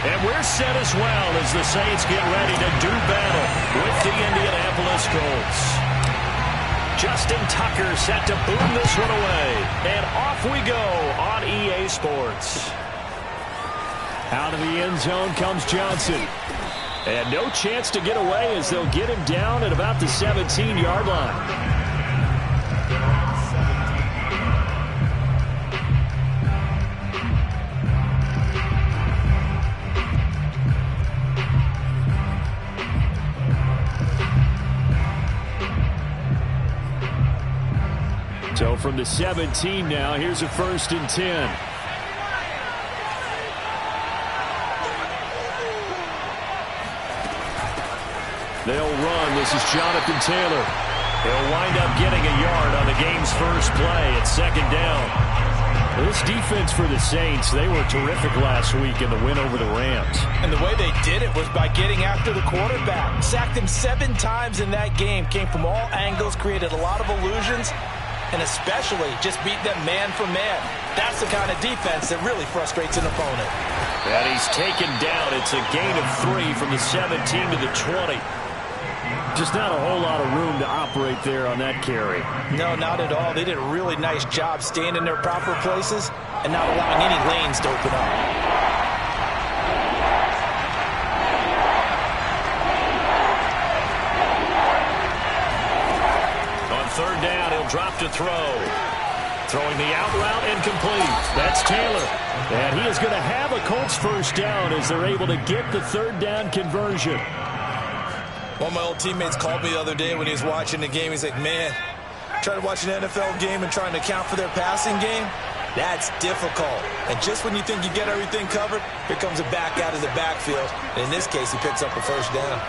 And we're set as well as the Saints get ready to do battle with the Indianapolis Colts. Justin Tucker set to boom this one away. And off we go on EA Sports. Out of the end zone comes Johnson. And no chance to get away as they'll get him down at about the 17-yard line. So from the 17 now, here's a 1st and 10. They'll run. This is Jonathan Taylor. He'll wind up getting a yard on the game's first play at 2nd down. This defense for the Saints, they were terrific last week in the win over the Rams. And the way they did it was by getting after the quarterback. Sacked him 7 times in that game. Came from all angles, created a lot of illusions, and especially just beat them man for man. That's the kind of defense that really frustrates an opponent. And he's taken down. It's a gain of 3 from the 17 to the 20. Just not a whole lot of room to operate there on that carry. No, not at all. They did a really nice job staying in their proper places and not allowing any lanes to open up. On 3rd down, he'll drop to throw. Throwing the out route incomplete. That's Taylor. And he is going to have a Colts 1st down as they're able to get the 3rd down conversion. One of my old teammates called me the other day when he was watching the game. He's like, man, trying to watch an NFL game and trying to account for their passing game, that's difficult. And just when you think you get everything covered, here comes a back out of the backfield. And in this case, he picks up a 1st down.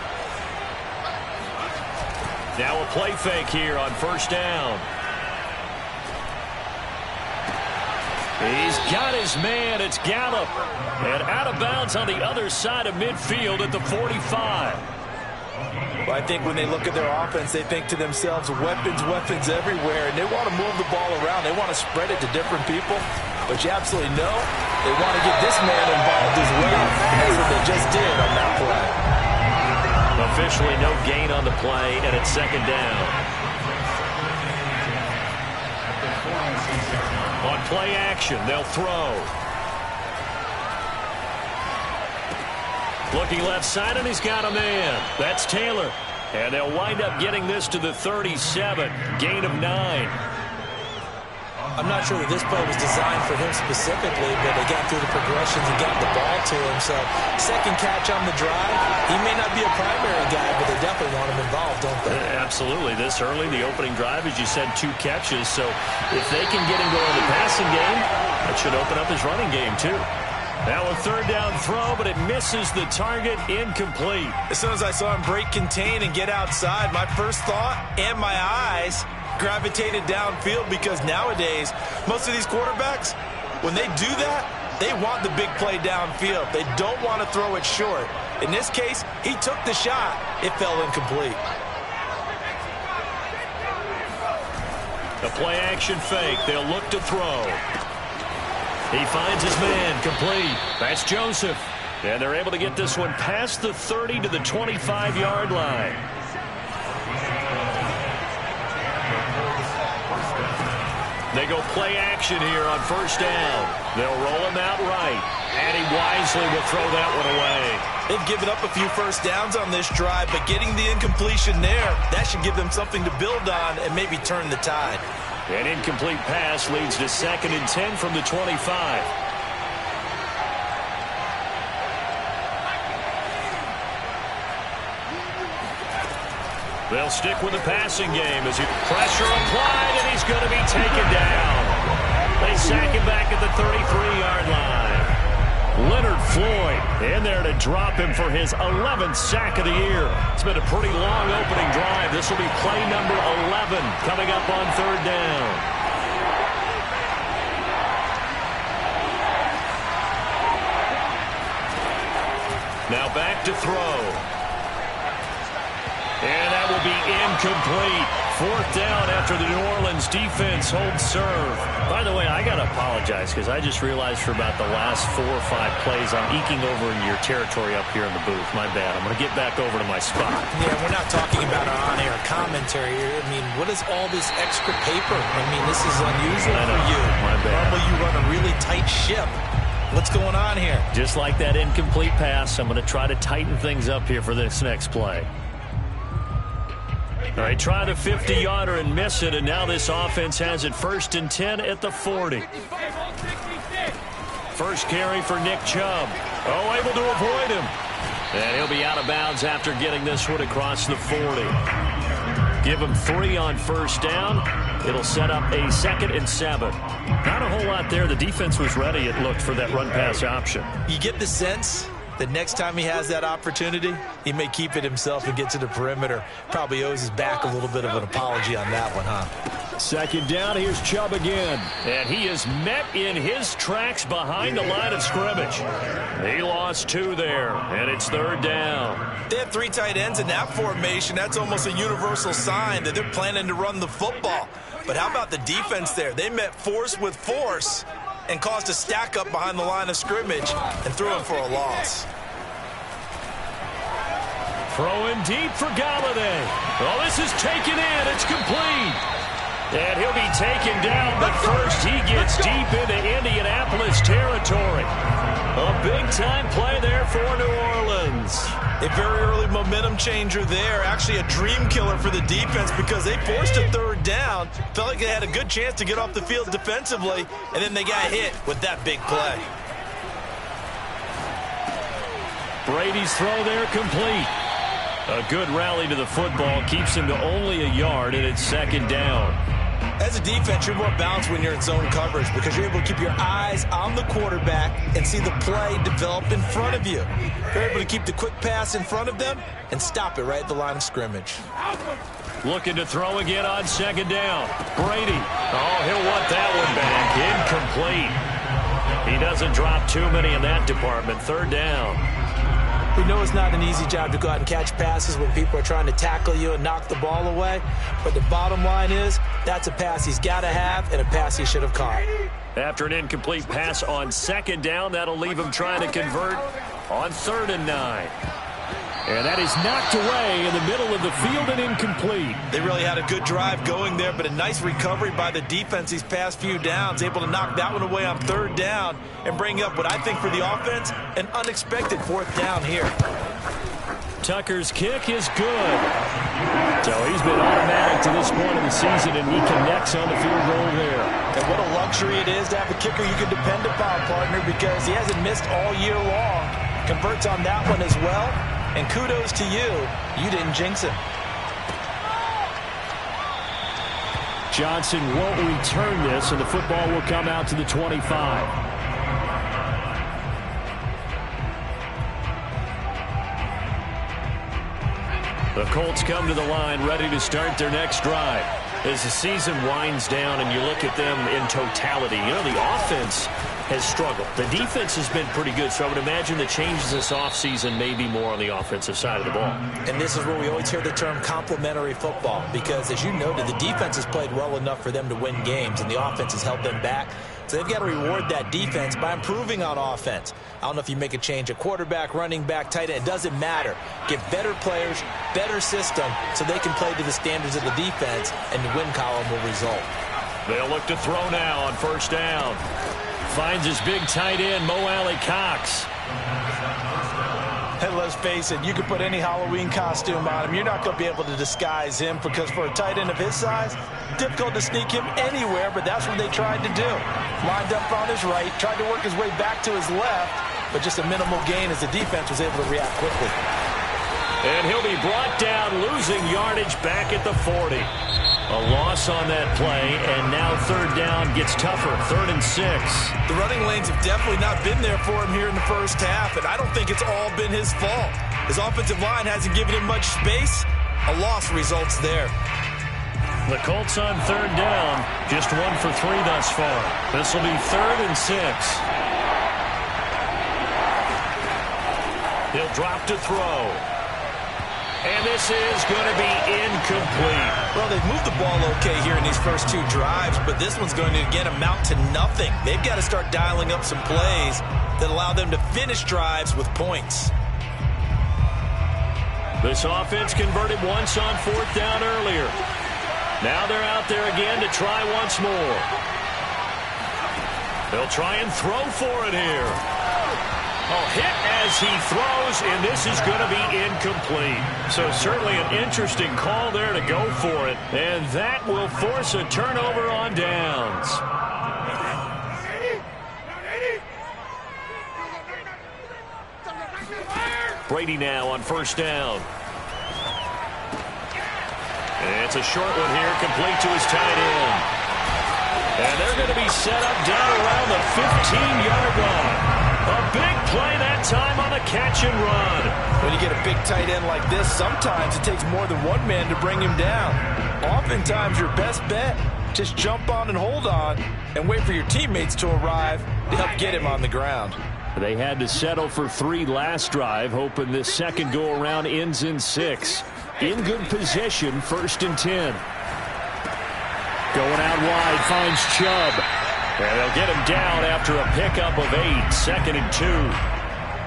Now a play fake here on 1st down. He's got his man. It's Gallup. And out of bounds on the other side of midfield at the 45. Well, I think when they look at their offense, they think to themselves, weapons, weapons everywhere, and they want to move the ball around. They want to spread it to different people, but you absolutely know they want to get this man involved as well. That's what they just did on that play. Officially no gain on the play, and it's 2nd down. On play action, they'll throw. Looking left side, and he's got a man. That's Taylor. And they'll wind up getting this to the 37. Gain of 9. I'm not sure that this play was designed for him specifically, but they got through the progressions and got the ball to him. So, 2nd catch on the drive. He may not be a primary guy, but they definitely want him involved, don't they? Absolutely. This early, the opening drive, as you said, 2 catches. So, if they can get him going in the passing game, that should open up his running game, too. Now a 3rd down throw, but it misses the target, incomplete. As soon as I saw him break contain and get outside, my first thought and my eyes gravitated downfield, because nowadays, most of these quarterbacks, when they do that, they want the big play downfield. They don't want to throw it short. In this case, he took the shot. It fell incomplete. The play action fake. They'll look to throw. He finds his man, complete. That's Joseph. And they're able to get this one past the 30 to the 25-yard line. They go play action here on 1st down. They'll roll him out right. And he wisely will throw that one away. They've given up a few 1st downs on this drive, but getting the incompletion there, that should give them something to build on and maybe turn the tide. An incomplete pass leads to 2nd and 10 from the 25. They'll stick with the passing game as pressure applied, and he's going to be taken down. They sack him back at the 33-yard line. Leonard Floyd in there to drop him for his 11th sack of the year. It's been a pretty long opening drive. This will be play number 11 coming up on 3rd down. Now back to throw. And that will be incomplete. Fourth down after the New Orleans defense holds serve. By the way, I got to apologize because I just realized for about the last 4 or 5 plays I'm eking over into your territory up here in the booth. My bad. I'm going to get back over to my spot. Yeah, we're not talking about our on-air commentary here. I mean, what is all this extra paper? I mean, this is unusual for you. My bad. Normally you run a really tight ship. What's going on here? Just like that incomplete pass, I'm going to try to tighten things up here for this next play. All right, try the 50-yarder and miss it, and now this offense has it 1st and 10 at the 40. First carry for Nick Chubb. Oh, able to avoid him. And he'll be out of bounds after getting this one across the 40. Give him 3 on first down. It'll set up a 2nd and 7. Not a whole lot there. The defense was ready, it looked, for that run-pass option. You get the sense that next time he has that opportunity, he may keep it himself and get to the perimeter. Probably owes his back a little bit of an apology on that one, huh? 2nd down, here's Chubb again. And he is met in his tracks behind the line of scrimmage. He lost 2 there, and it's 3rd down. They have 3 tight ends in that formation. That's almost a universal sign that they're planning to run the football. But how about the defense there? They met force with force and caused a stack up behind the line of scrimmage and threw him for a loss. Throwing deep for Galladay. Oh, this is taken in. It's complete. And he'll be taken down, but first he gets deep into Indianapolis territory. A big-time play there for New Orleans. A very early momentum changer there. Actually a dream killer for the defense because they forced a 3rd down. Felt like they had a good chance to get off the field defensively, and then they got hit with that big play. Brady's throw there complete. A good rally to the football keeps him to only a yard, and it's 2nd down. As a defense, you're more balanced when you're in zone coverage because you're able to keep your eyes on the quarterback and see the play develop in front of you. You're able to keep the quick pass in front of them and stop it right at the line of scrimmage. Looking to throw again on 2nd down. Brady. Oh, he'll want that one back. Incomplete. He doesn't drop too many in that department. 3rd down. We know it's not an easy job to go out and catch passes when people are trying to tackle you and knock the ball away. But the bottom line is that's a pass he's got to have and a pass he should have caught. After an incomplete pass on 2nd down, that'll leave him trying to convert on 3rd and 9. And that is knocked away in the middle of the field and incomplete. They really had a good drive going there, but a nice recovery by the defense these past few downs, able to knock that one away on 3rd down and bring up what I think for the offense, an unexpected 4th down here. Tucker's kick is good. So he's been automatic to this point of the season, and he connects on the field goal there. And what a luxury it is to have a kicker you can depend upon, partner, because he hasn't missed all year long. Converts on that one as well. And kudos to you. You didn't jinx him. Johnson won't return this, and the football will come out to the 25. The Colts come to the line ready to start their next drive. As the season winds down and you look at them in totality, you know, the offense has struggled. The defense has been pretty good, so I would imagine the changes this offseason may be more on the offensive side of the ball. And this is where we always hear the term complementary football because, as you noted, the defense has played well enough for them to win games, and the offense has held them back. So they've got to reward that defense by improving on offense. I don't know if you make a change at quarterback, running back, tight end. It doesn't matter. Get better players, better system, so they can play to the standards of the defense, and the win column will result. They'll look to throw now on 1st down. Finds his big tight end, Mo Alley-Cox. And let's face it, you can put any Halloween costume on him. You're not going to be able to disguise him because for a tight end of his size, difficult to sneak him anywhere, but that's what they tried to do. Lined up on his right, tried to work his way back to his left, but just a minimal gain as the defense was able to react quickly. And he'll be brought down, losing yardage back at the 40. A loss on that play, and now 3rd down gets tougher, 3rd and 6. The running lanes have definitely not been there for him here in the first half, and I don't think it's all been his fault. His offensive line hasn't given him much space. A loss results there. The Colts on 3rd down, just 1 for 3 thus far. This will be 3rd and 6. He'll drop to throw. And this is going to be incomplete. Well, they've moved the ball okay here in these first two drives, but this one's going to, again, amount to nothing. They've got to start dialing up some plays that allow them to finish drives with points. This offense converted once on fourth down earlier. Now they're out there again to try once more. They'll try and throw for it here. Oh, hit as he throws, and this is going to be incomplete. So certainly an interesting call there to go for it, and that will force a turnover on downs. Brady now on first down. And it's a short one here, complete to his tight end. And they're going to be set up down around the 15-yard line. A big play that time on a catch and run. When you get a big tight end like this, sometimes it takes more than one man to bring him down. Oftentimes, your best bet, just jump on and hold on and wait for your teammates to arrive to help get him on the ground. They had to settle for 3 last drive, hoping this second go-around ends in 6. In good position, 1st and 10. Going out wide, finds Chubb. And they'll get him down after a pickup of 8, 2nd and 2.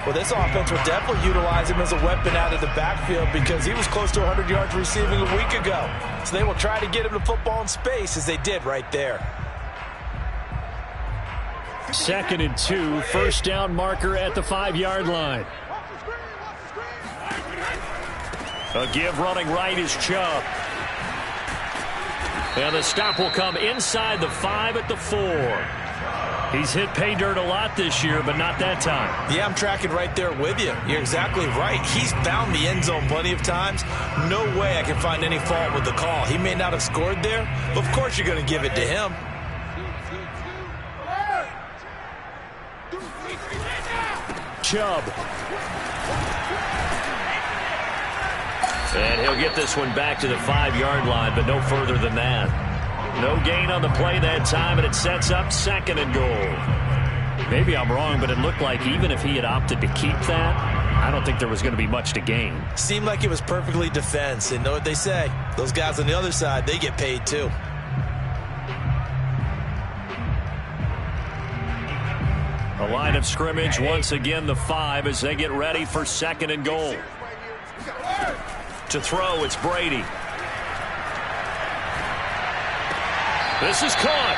Well, this offense will definitely utilize him as a weapon out of the backfield because he was close to 100 yards receiving a week ago. So they will try to get him the football in space as they did right there. 2nd and 2, first down marker at the 5-yard line. A give running right is Chubb. And the stop will come inside the 5 at the 4. He's hit pay dirt a lot this year, but not that time. Yeah, I'm tracking right there with you. You're exactly right. He's found the end zone plenty of times. No way I can find any fault with the call. He may not have scored there, but of course you're going to give it to him. Chubb. And he'll get this one back to the 5-yard line, but no further than that. No gain on the play that time, and it sets up 2nd and goal. Maybe I'm wrong, but it looked like even if he had opted to keep that, I don't think there was going to be much to gain. Seemed like it was perfectly defense, and know what they say. Those guys on the other side, they get paid too. A line of scrimmage, once again the 5 as they get ready for 2nd and goal. To throw, it's Brady. This is caught.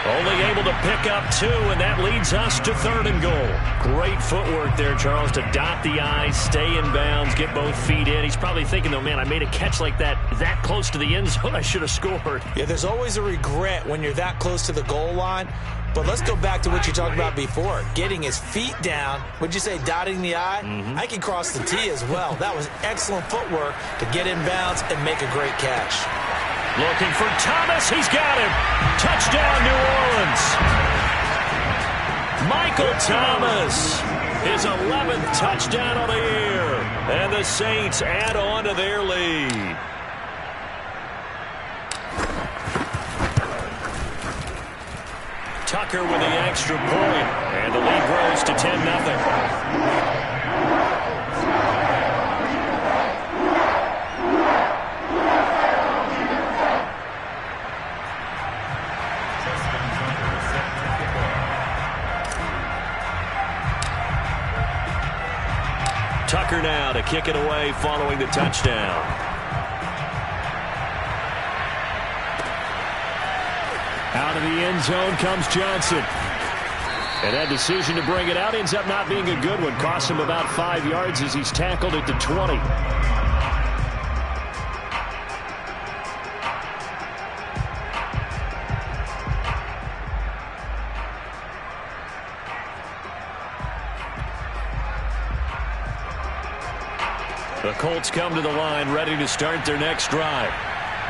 Only able to pick up 2, and that leads us to 3rd and goal. Great footwork there, Charles, to dot the I's, stay in bounds, get both feet in. He's probably thinking, though, man, I made a catch like that close to the end zone. I should have scored. Yeah, there's always a regret when you're that close to the goal line. But let's go back to what you talked about before. Getting his feet down. Would you say dotting the I? I can cross the T as well. That was excellent footwork to get in bounds and make a great catch. Looking for Thomas. He's got him. Touchdown, New Orleans. Michael Thomas. His 11th touchdown of the year. And the Saints add on to their lead. Tucker with the extra point, and the lead grows to 10-0. Tucker now to kick it away following the touchdown. Out of the end zone comes Johnson. And that decision to bring it out ends up not being a good one. Cost him about 5 yards as he's tackled at the 20. The Colts come to the line ready to start their next drive.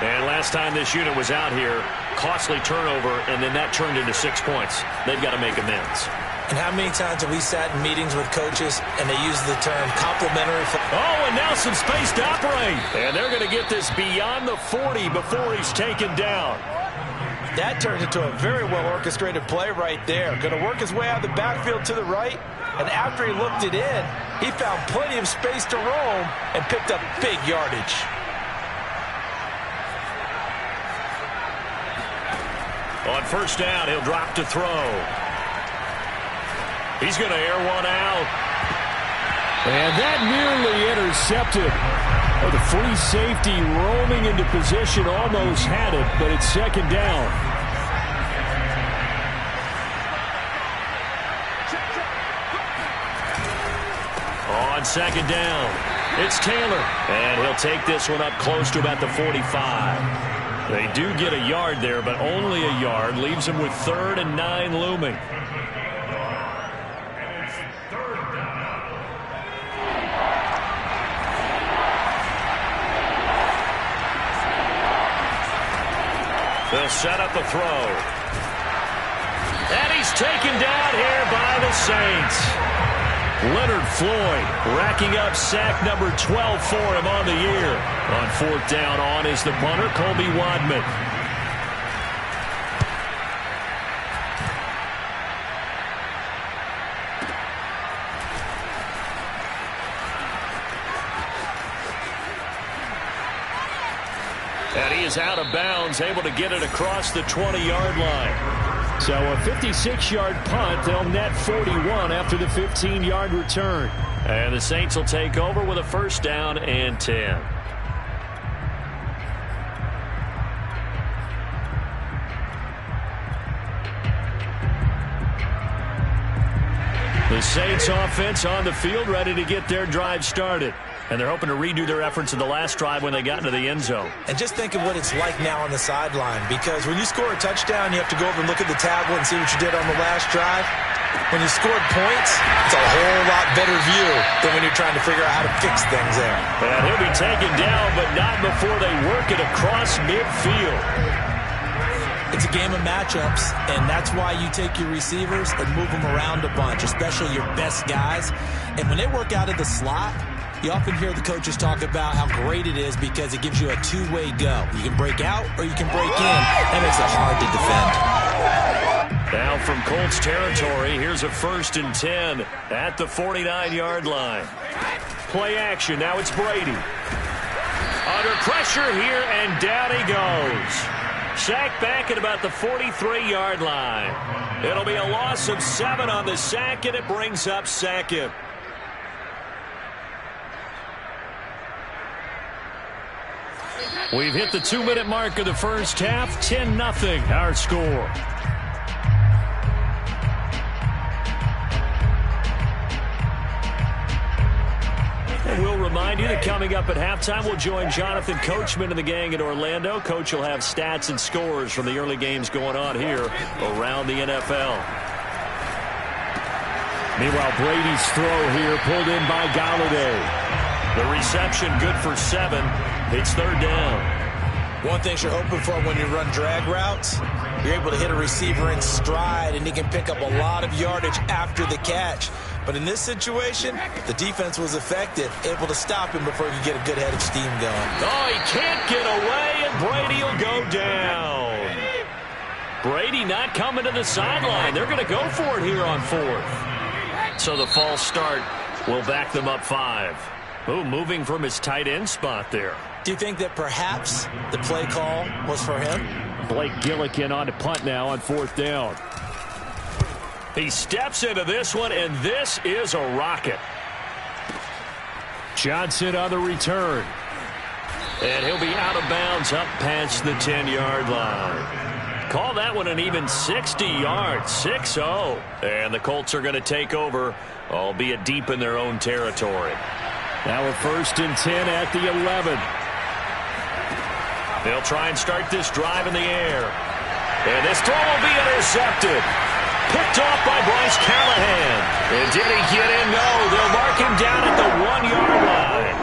And last time this unit was out here, costly turnover, and then that turned into 6 points. They've got to make amends. And how many times have we sat in meetings with coaches and they use the term complimentary? Oh, and now some space to operate. And they're going to get this beyond the 40 before he's taken down. That turned into a very well-orchestrated play right there. Going to work his way out of the backfield to the right, and after he looked it in, He found plenty of space to roam and picked up big yardage. On first down, he'll drop to throw. He's going to air one out. And that nearly intercepted. Oh, the free safety roaming into position almost had it, but it's second down. On second down, it's Taylor. And he'll take this one up close to about the 45. They do get a yard there, but only a yard. Leaves them with 3rd and 9 looming. They'll set up a throw. And he's taken down here by the Saints. Leonard Floyd racking up sack number 12 for him on the year. On fourth down, on is the punter, Colby Wadman. And he is out of bounds, able to get it across the 20-yard line. So a 56-yard punt, they'll net 41 after the 15-yard return. And the Saints will take over with a first down and 10. The Saints offense on the field, ready to get their drive started. And they're hoping to redo their efforts in the last drive when they got into the end zone. And just think of what it's like now on the sideline, because when you score a touchdown, you have to go over and look at the tablet and see what you did on the last drive. When you scored points, it's a whole lot better view than when you're trying to figure out how to fix things there. And he'll be taken down, but not before they work it across midfield. It's a game of matchups, and that's why you take your receivers and move them around a bunch, especially your best guys. And when they work out of the slot, you often hear the coaches talk about how great it is because it gives you a two-way go. You can break out or you can break in. That makes it hard to defend. Now from Colts territory, here's a 1st and 10 at the 49-yard line. Play action. Now it's Brady. Under pressure here, and down he goes. Sacked back at about the 43-yard line. It'll be a loss of 7 on the sack, and it brings up 2nd. We've hit the 2-minute mark of the first half. 10-0 our score. And we'll remind you that coming up at halftime, we'll join Jonathan Coachman and the gang in Orlando. Coach will have stats and scores from the early games going on here around the NFL. Meanwhile, Brady's throw here pulled in by Galladay. The reception good for 7. It's 3rd down. One thing you're hoping for when you run drag routes, you're able to hit a receiver in stride, and he can pick up a lot of yardage after the catch. But in this situation, the defense was effective, able to stop him before he could get a good head of steam going. Oh, he can't get away, and Brady will go down. Brady not coming to the sideline. They're going to go for it here on 4th. So the false start will back them up 5. Ooh, moving from his tight end spot there. Do you think that perhaps the play call was for him? Blake Gillikin on to punt now on 4th down. He steps into this one, and this is a rocket. Johnson on the return. And he'll be out of bounds up past the 10-yard line. Call that one an even 60 yards, 6-0. And the Colts are going to take over, albeit deep in their own territory. Now a 1st and 10 at the 11. They'll try and start this drive in the air. And this throw will be intercepted. Picked off by Bryce Callahan. And did he get in? No, they'll mark him down at the 1-yard line.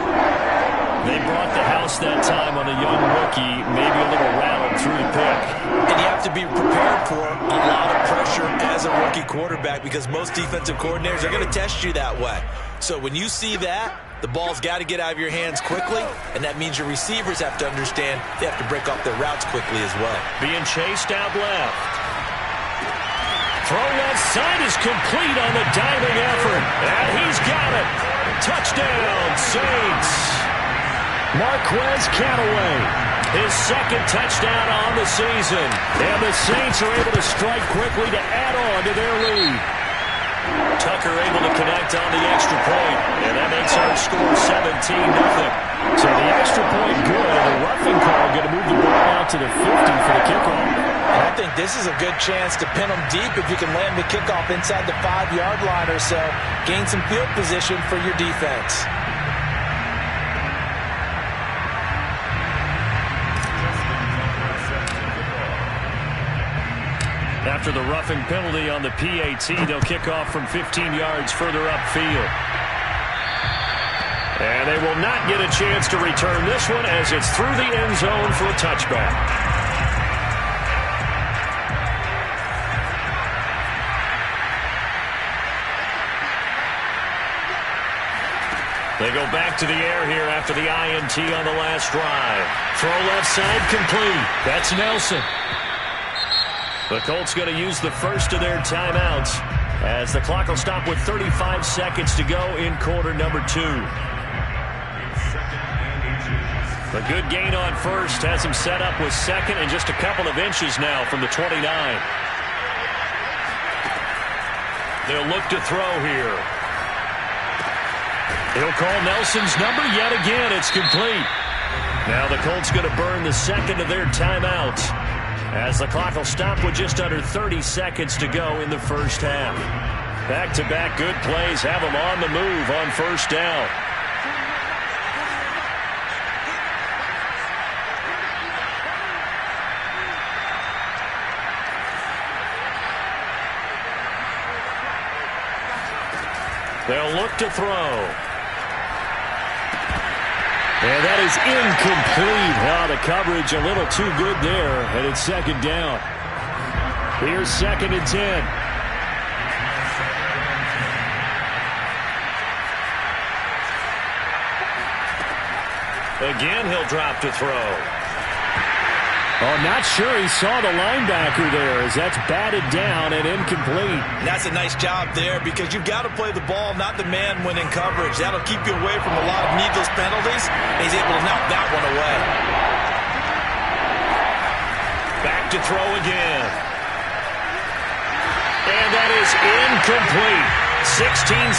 They brought the house that time on the young rookie, maybe a little rattled through the pick. And you have to be prepared for a lot of pressure as a rookie quarterback because most defensive coordinators are going to test you that way. So when you see that, the ball's got to get out of your hands quickly, and that means your receivers have to understand they have to break off their routes quickly as well. Being chased out left. Throw left side is complete on the diving effort. And he's got it. touchdown, Saints. Marquez Callaway, his second touchdown on the season. And the Saints are able to strike quickly to add on to their lead. Tucker able to connect on the extra point, and that makes our score 17-0. So the extra point good, and the roughing call going to move the ball out to the 50 for the kickoff. I think this is a good chance to pin them deep if you can land the kickoff inside the 5-yard line or so. Gain some field position for your defense. After the roughing penalty on the PAT, they'll kick off from 15 yards further upfield. And they will not get a chance to return this one as it's through the end zone for a touchback. They go back to the air here after the INT on the last drive. Throw left side complete. That's Nelson. The Colts going to use the first of their timeouts as the clock will stop with 35 seconds to go in quarter number 2. A good gain on first has him set up with second and just a couple of inches now from the 29. They'll look to throw here. He'll call Nelson's number yet again. It's complete. Now the Colts going to burn the second of their timeouts as the clock will stop with just under 30 seconds to go in the first half. Back-to-back good plays have them on the move on first down. They'll look to throw. And that is incomplete. Oh, the coverage a little too good there, and it's second down. Here's 2nd and 10. Again, he'll drop to throw. Oh, not sure he saw the linebacker there as that's batted down and incomplete. That's a nice job there because you've got to play the ball, not the man when in coverage. That'll keep you away from a lot of needless penalties. And he's able to knock that one away. Back to throw again. And that is incomplete. 16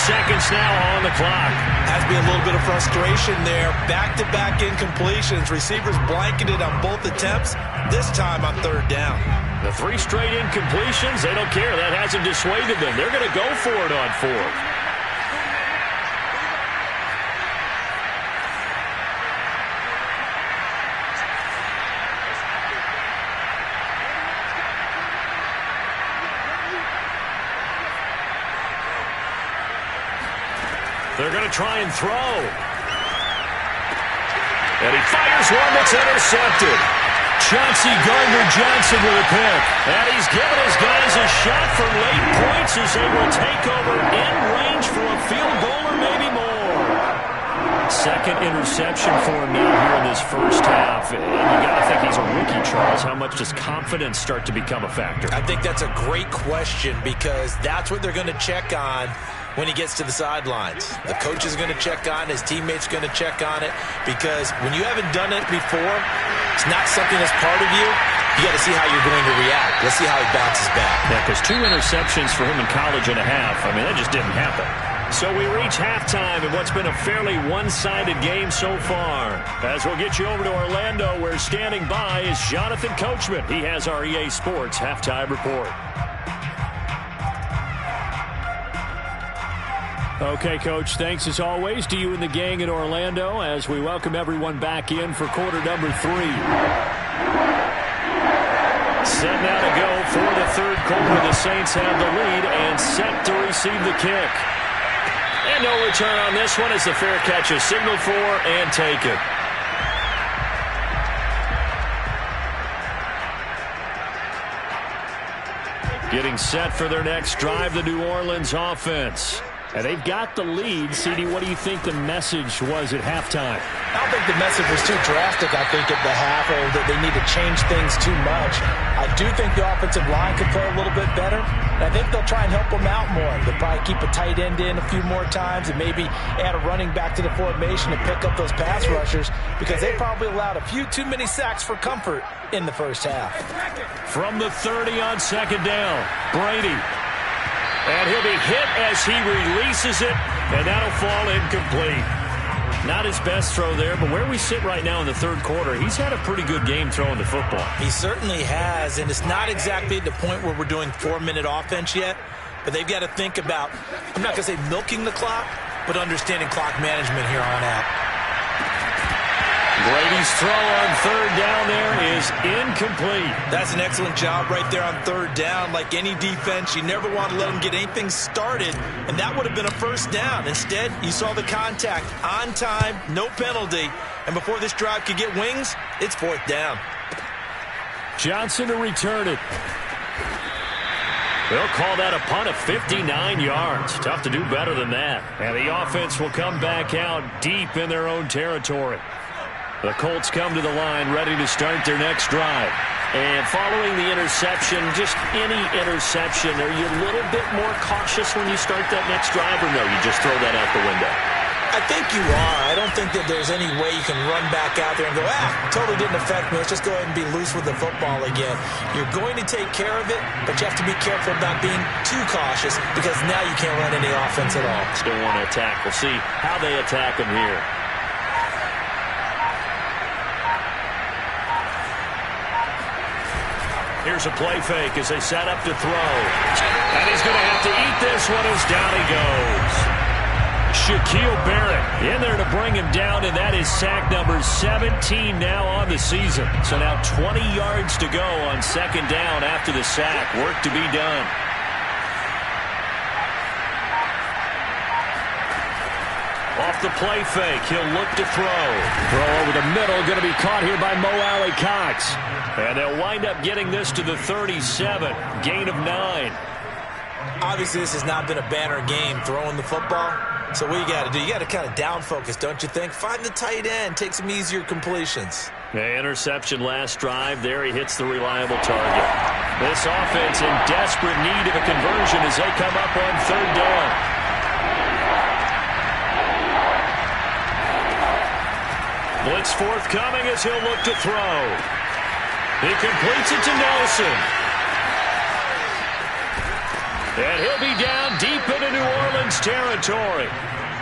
seconds now on the clock. Has to be a little bit of frustration there. Back-to-back incompletions. Receivers blanketed on both attempts. This time on third down. The 3 straight incompletions, they don't care. That hasn't dissuaded them. They're going to go for it on 4th. They're going to try and throw. And he fires one that's intercepted. Chauncey Gardner-Johnson with a pick. And he's given his guys a shot for late points as they will take over in range for a field goal or maybe more. Second interception for him now here in this first half. And you got to think he's a rookie, Charles. How much does confidence start to become a factor? I think that's a great question because that's what they're going to check on when he gets to the sidelines. The coach is going to check on, his teammates going to check on it, because when you haven't done it before, it's not something that's part of you. You got to see how you're going to react. Let's see how he bounces back. Yeah, because 2 interceptions for him in college and a half. I mean, that just didn't happen. So we reach halftime in what's been a fairly one-sided game so far. As we'll get you over to Orlando, where standing by is Jonathan Coachman. He has our EA Sports halftime report. Okay, Coach, thanks as always to you and the gang in Orlando as we welcome everyone back in for quarter number 3. Set now to go for the third quarter. The Saints have the lead and set to receive the kick. And no return on this one as the fair catch is signaled for and taken. Getting set for their next drive, the New Orleans offense. And they've got the lead. CD, what do you think the message was at halftime? I don't think the message was too drastic, I think, at the half, or that they need to change things too much. I do think the offensive line could play a little bit better, and I think they'll try and help them out more. They'll probably keep a tight end in a few more times and maybe add a running back to the formation to pick up those pass rushers, because they probably allowed a few too many sacks for comfort in the first half. From the 30 on second down, Brady. And he'll be hit as he releases it, and that'll fall incomplete. Not his best throw there, but where we sit right now in the third quarter, he's had a pretty good game throwing the football. He certainly has, and it's not exactly at the point where we're doing 4-minute offense yet, but they've got to think about, I'm not going to say milking the clock, but understanding clock management here on out. Brady's throw on third down there is incomplete. That's an excellent job right there on third down. Like any defense, you never want to let them get anything started, and that would have been a first down. Instead, you saw the contact on time, no penalty, and before this drive could get wings, it's fourth down. Johnson to return it. They'll call that a punt of 59 yards. Tough to do better than that. And the offense will come back out deep in their own territory. The Colts come to the line ready to start their next drive. And following the interception, just any interception, are you a little bit more cautious when you start that next drive, or no, you just throw that out the window? I think you are. I don't think that there's any way you can run back out there and go, totally didn't affect me. Let's just go ahead and be loose with the football again. You're going to take care of it, but you have to be careful about being too cautious, because now you can't run any offense at all. Still want to attack. We'll see how they attack them here. Here's a play fake as they set up to throw. And he's going to have to eat this one as down he goes. Shaquille Barrett in there to bring him down, and that is sack number 17 now on the season. So now 20 yards to go on second down after the sack. Work to be done. Off the play fake, he'll look to throw. Throw over the middle, going to be caught here by Mo Alley-Cox. And they'll wind up getting this to the 37, gain of 9. Obviously, this has not been a banner game throwing the football. So what you got to do, you got to kind of down focus, don't you think? Find the tight end, take some easier completions. The interception last drive. There he hits the reliable target. This offense in desperate need of a conversion as they come up on third down. Blitz forthcoming as he'll look to throw. He completes it to Nelson. And he'll be down deep into New Orleans territory.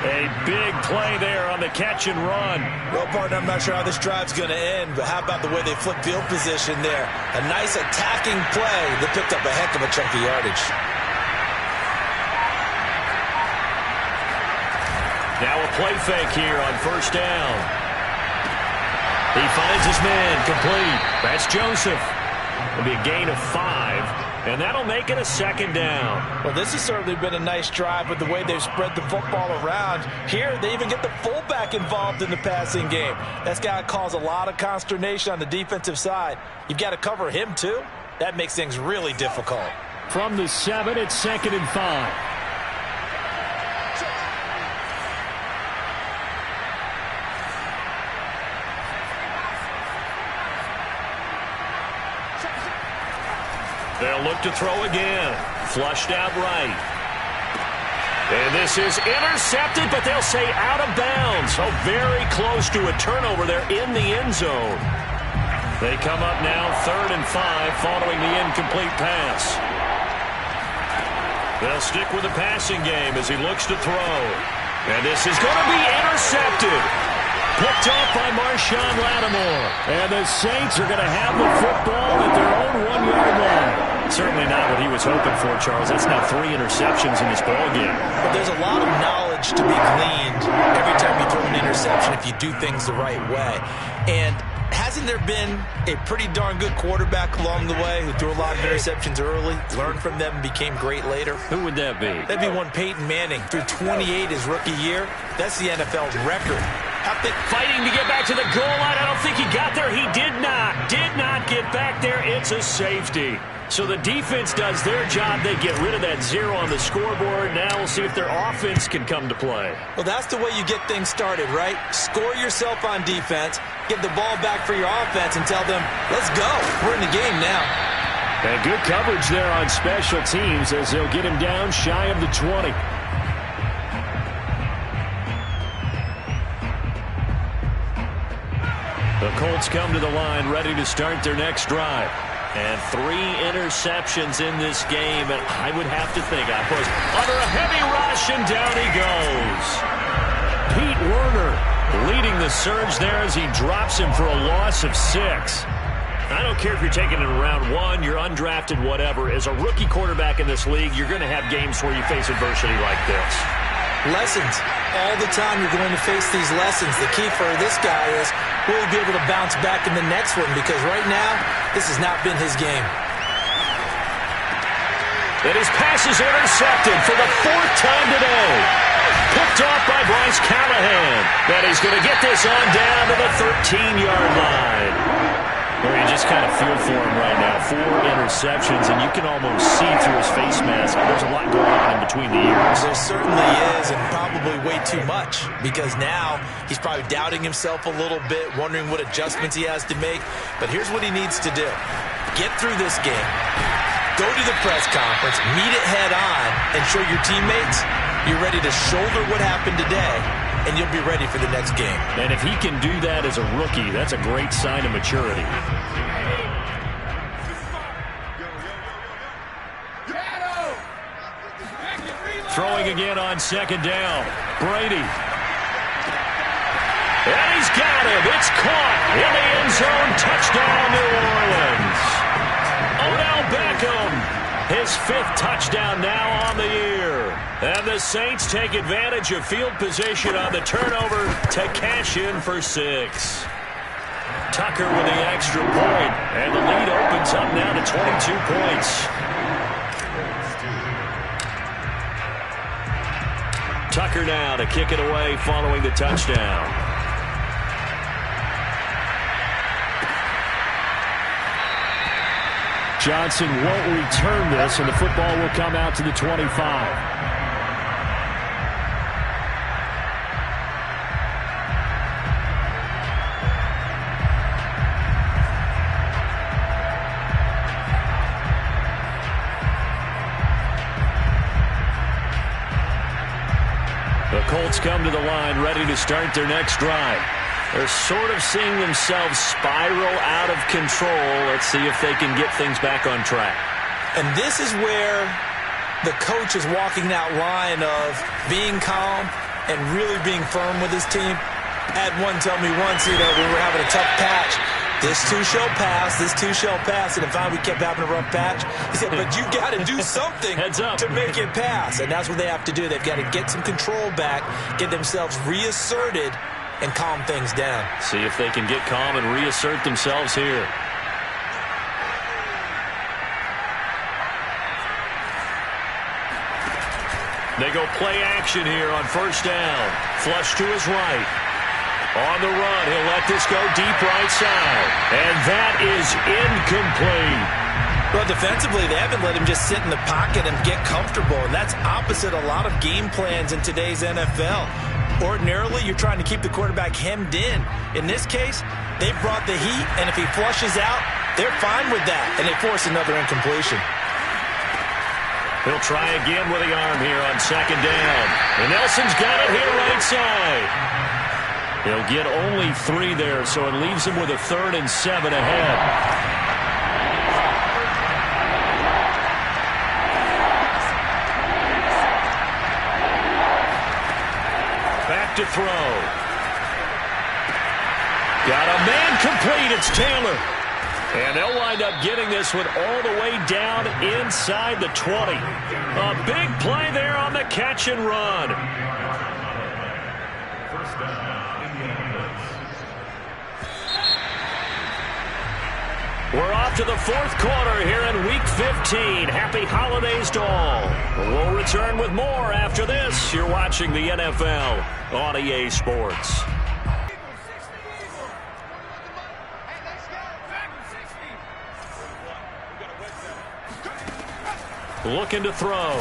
A big play there on the catch and run. Well, partner, I'm not sure how this drive's going to end, but how about the way they flip field position there? A nice attacking play that picked up a heck of a chunk of yardage. Now a play fake here on first down. He finds his man complete. That's Joseph. It'll be a gain of 5, and that'll make it a second down. Well, this has certainly been a nice drive with the way they've spread the football around. Here, they even get the fullback involved in the passing game. That's got to cause a lot of consternation on the defensive side. You've got to cover him, too. That makes things really difficult. From the 7, it's 2nd and 5. They'll look to throw again. Flushed out right. And this is intercepted, but they'll say out of bounds. So very close to a turnover there in the end zone. They come up now 3rd and 5 following the incomplete pass. They'll stick with the passing game as he looks to throw. And this is going to be intercepted. Picked off by Marshawn Lattimore. And the Saints are going to have the football at their own 1-yard line. Certainly not what he was hoping for, Charles. That's now 3 interceptions in this ballgame. But there's a lot of knowledge to be gleaned every time you throw an interception if you do things the right way. And hasn't there been a pretty darn good quarterback along the way who threw a lot of interceptions early, learned from them, and became great later? Who would that be? That'd be one Peyton Manning. Threw 28 his rookie year. That's the NFL record. Fighting to get back to the goal line. I don't think he got there. He did not. Did not get back there. It's a safety. So the defense does their job. They get rid of that 0 on the scoreboard. Now we'll see if their offense can come to play. Well, that's the way you get things started, right? Score yourself on defense, get the ball back for your offense, and tell them, let's go. We're in the game now. And good coverage there on special teams as they'll get him down shy of the 20. The Colts come to the line ready to start their next drive. And 3 interceptions in this game, and I would have to think I was under a heavy rush, and down he goes. Pete Werner leading the surge there as he drops him for a loss of 6. I don't care if you're taking it in round 1, you're undrafted, whatever. As a rookie quarterback in this league, you're going to have games where you face adversity like this. Lessons. All the time you're going to face these lessons. The key for this guy is, will he be able to bounce back in the next one? Because right now, this has not been his game. And his pass is intercepted for the 4th time today. Picked off by Bryce Callahan. And he's going to get this on down to the 13-yard line. Where you just kind of feel for him right now. 4 interceptions, and you can almost see through his face mask. There's a lot going on in between the ears. There certainly is, and probably way too much. Because now he's probably doubting himself a little bit, wondering what adjustments he has to make. But here's what he needs to do. Get through this game. Go to the press conference, meet it head on, and show your teammates you're ready to shoulder what happened today, and you'll be ready for the next game. And if he can do that as a rookie, that's a great sign of maturity. Throwing again on 2nd down. Brady. And he's got him. It's caught in the end zone. Touchdown, New Orleans. Odell Beckham, his 5th touchdown now on the year. And the Saints take advantage of field position on the turnover to cash in for 6. Tucker with the extra point, and the lead opens up now to 22 points. Tucker now to kick it away following the touchdown. Johnson won't return this, and the football will come out to the 25. The Colts come to the line ready to start their next drive. They're sort of seeing themselves spiral out of control. Let's see if they can get things back on track. And this is where the coach is walking that line of being calm and really being firm with his team. I had one tell me once, when we were having a tough patch, this too shall pass, this too shall pass. And if we kept having a rough patch, he said, but you got to do something to make it pass. And that's what they have to do. They've got to get some control back, get themselves reasserted, and calm things down. See if they can get calm and reassert themselves here. They go play action here on 1st down. Flush to his right. On the run, he'll let this go deep right side. And that is incomplete. Well, defensively, they haven't let him just sit in the pocket and get comfortable. And that's opposite a lot of game plans in today's NFL. Ordinarily, you're trying to keep the quarterback hemmed in. In this case, they brought the heat, and if he flushes out, they're fine with that. And they force another incompletion. He'll try again with the arm here on 2nd down. And Nelson's got it here right side. He'll get only 3 there, so it leaves him with a 3rd and 7 ahead. Back to throw. Got a man complete. It's Taylor. And they'll wind up getting this one all the way down inside the 20. A big play there on the catch and run. We're off to the 4th quarter here in Week 15. Happy holidays to all. We'll return with more after this. You're watching the NFL on EA Sports. looking to throw.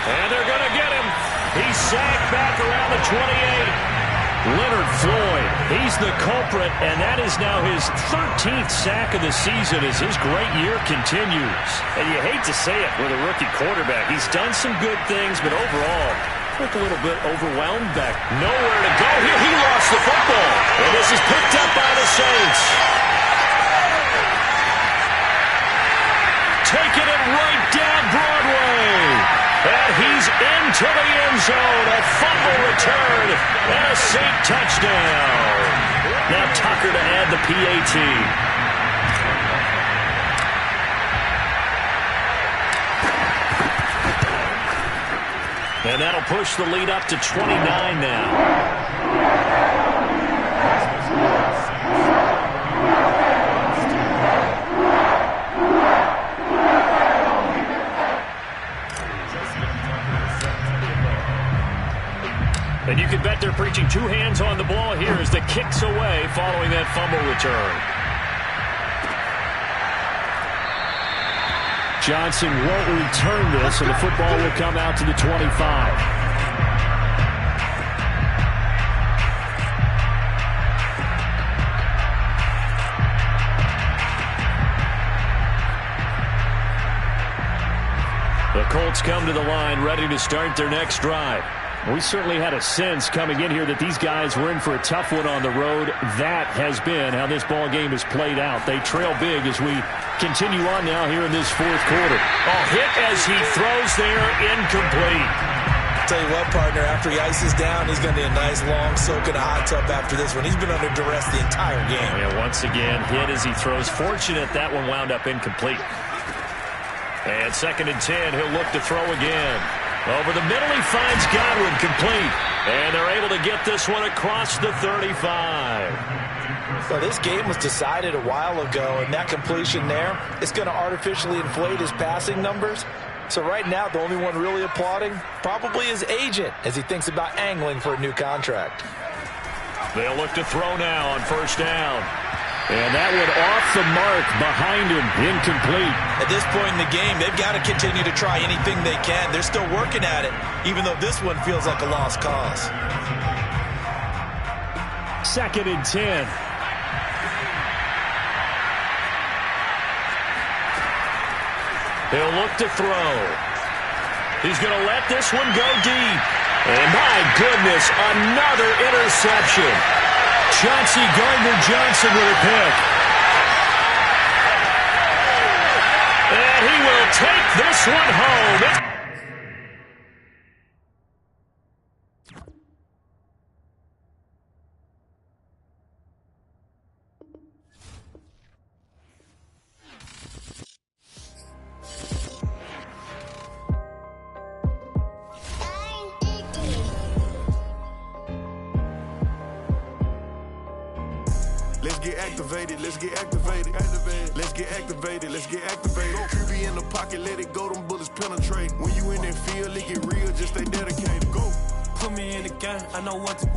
And they're going to get him. He's sacked back around the 28. Leonard Floyd, he's the culprit, and that is now his 13th sack of the season as his great year continues. And you hate to say it with a rookie quarterback. He's done some good things, but overall, look a little bit overwhelmed back. Nowhere to go here. He lost the football. And this is picked up by the Saints. Taking it right down Broadway. And he's into the end zone. A fumble return and a Saint touchdown. Now Tucker to add the PAT. And that'll push the lead up to 29 now. And you can bet they're preaching two hands on the ball here as the kick's away following that fumble return. Johnson won't return this, and the football will come out to the 25. The Colts come to the line ready to start their next drive. We certainly had a sense coming in here that these guys were in for a tough one on the road. That has been how this ball game has played out. They trail big as we continue on now here in this fourth quarter. Hit as he throws there, incomplete. Tell you what, partner, after he ices down, he's going to need a nice long soak in a hot tub after this one. He's been under duress the entire game. Yeah, once again, hit as he throws. Fortunate that one wound up incomplete. And 2nd and 10, he'll look to throw again. Over the middle, he finds Godwin, complete. And they're able to get this one across the 35. Well, this game was decided a while ago, and that completion there, it's going to artificially inflate his passing numbers. So right now, the only one really applauding probably his agent as he thinks about angling for a new contract. They'll look to throw now on 1st down. And that one off the mark behind him, incomplete. At this point in the game, they've got to continue to try anything they can. They're still working at it, even though this one feels like a lost cause. 2nd and 10. He'll look to throw. He's going to let this one go deep. And my goodness, another interception. Chauncey Gardner-Johnson with a pick. And he will take this one home. Let's get activated, let's get activated. Let's get activated, let's get activated. QB in the pocket, let it go, them bullets penetrate. When you in that field, it get real, just stay dedicated. Go. Put me in the game, I know what to do.